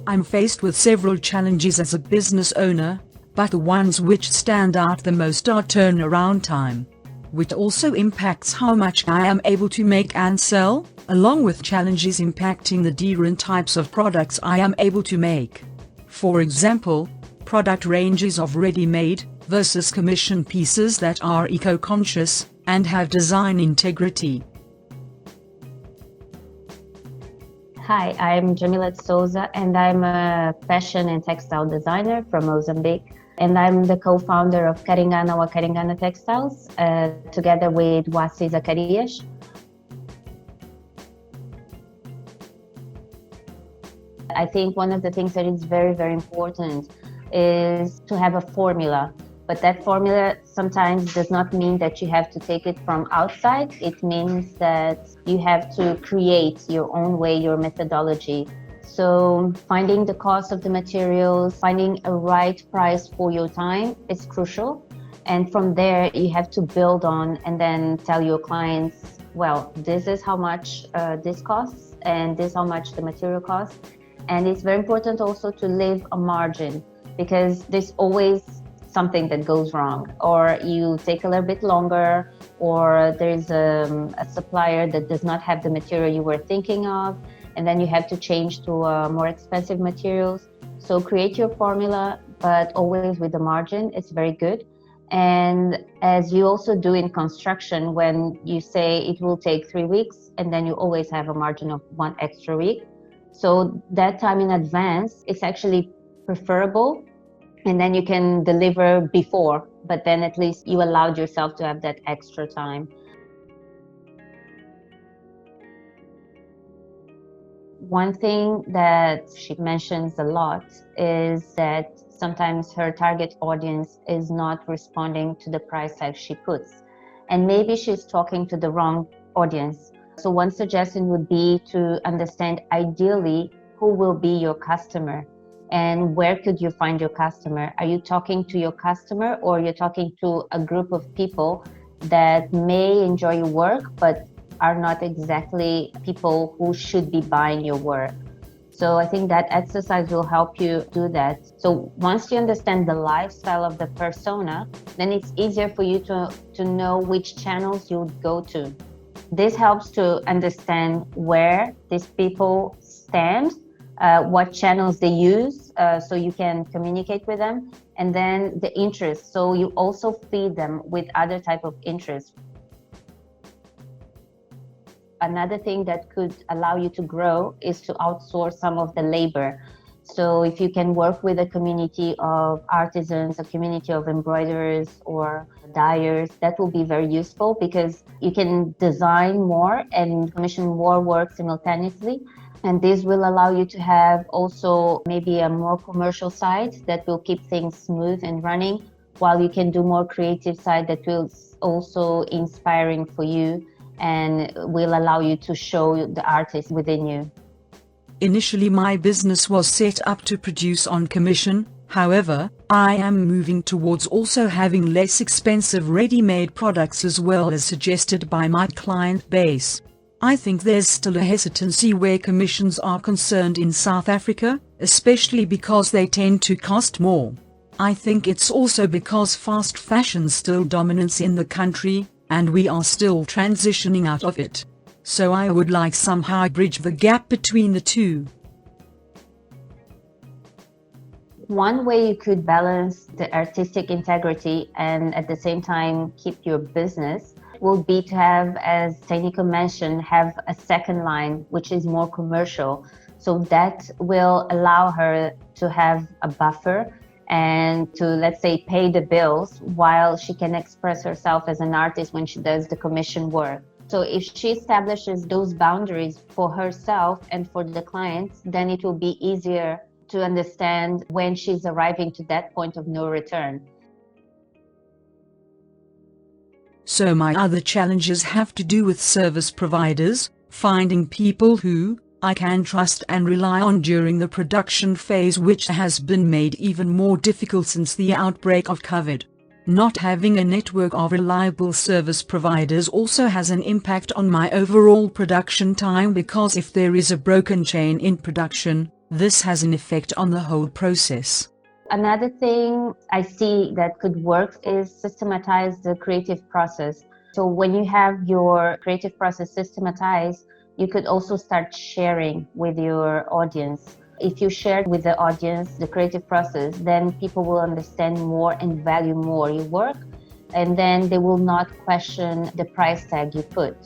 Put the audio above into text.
I'm faced with several challenges as a business owner, but the ones which stand out the most are turnaround time, which also impacts how much I am able to make and sell, along with challenges impacting the different types of products I am able to make. For example, product ranges of ready-made versus commission pieces that are eco-conscious and have design integrity. Hi, I'm Jamilia De Sousa, and I'm a fashion and textile designer from Mozambique. And I'm the co-founder of Caringana Textiles, together with Wasi Zacarias. I think one of the things that is very, very important is to have a formula. But that formula sometimes does not mean that you have to take it from outside. It means that you have to create your own way, your methodology. So finding the cost of the materials, finding a right price for your time is crucial. And from there, you have to build on and then tell your clients, well, this is how much this costs and this is how much the material costs. And it's very important also to leave a margin, because there's always something that goes wrong, or you take a little bit longer, or there's a supplier that does not have the material you were thinking of, and then you have to change to more expensive materials. So create your formula, but always with the margin. It's very good. And as you also do in construction, when you say it will take 3 weeks, and then you always have a margin of 1 extra week. So that time in advance, it's actually preferable. And then you can deliver before, but then at least you allowed yourself to have that extra time. One thing that she mentions a lot is that sometimes her target audience is not responding to the price tag she puts. And maybe she's talking to the wrong audience. So one suggestion would be to understand ideally who will be your customer. And where could you find your customer? Are you talking to your customer, or you're talking to a group of people that may enjoy your work, but are not exactly people who should be buying your work? So I think that exercise will help you do that. So once you understand the lifestyle of the persona, then it's easier for you to know which channels you would go to. This helps to understand where these people stand, what channels they use, so you can communicate with them, and then the interest. So you also feed them with other type of interests. Another thing that could allow you to grow is to outsource some of the labor. So if you can work with a community of artisans, a community of embroiderers or dyers, that will be very useful, because you can design more and commission more work simultaneously. And this will allow you to have also maybe a more commercial side that will keep things smooth and running, while you can do more creative side that will also inspiring for you and will allow you to show the artist within you. Initially, my business was set up to produce on commission. However, I am moving towards also having less expensive ready-made products, as well as suggested by my client base. I think there's still a hesitancy where commissions are concerned in South Africa, especially because they tend to cost more. I think it's also because fast fashion still dominates in the country, and we are still transitioning out of it. So I would like somehow bridge the gap between the two. One way you could balance the artistic integrity and at the same time keep your business will be to have, as Tainiko mentioned, have a second line, which is more commercial. So that will allow her to have a buffer and to, let's say, pay the bills while she can express herself as an artist when she does the commission work. So if she establishes those boundaries for herself and for the clients, then it will be easier to understand when she's arriving to that point of no return. So my other challenges have to do with service providers, finding people who I can trust and rely on during the production phase, which has been made even more difficult since the outbreak of COVID. Not having a network of reliable service providers also has an impact on my overall production time, because if there is a broken chain in production, This has an effect on the whole process. Another thing I see that could work is systematize the creative process. So when you have your creative process systematized, you could also start sharing with your audience. If you share with the audience the creative process, then people will understand more and value more your work, and then they will not question the price tag you put.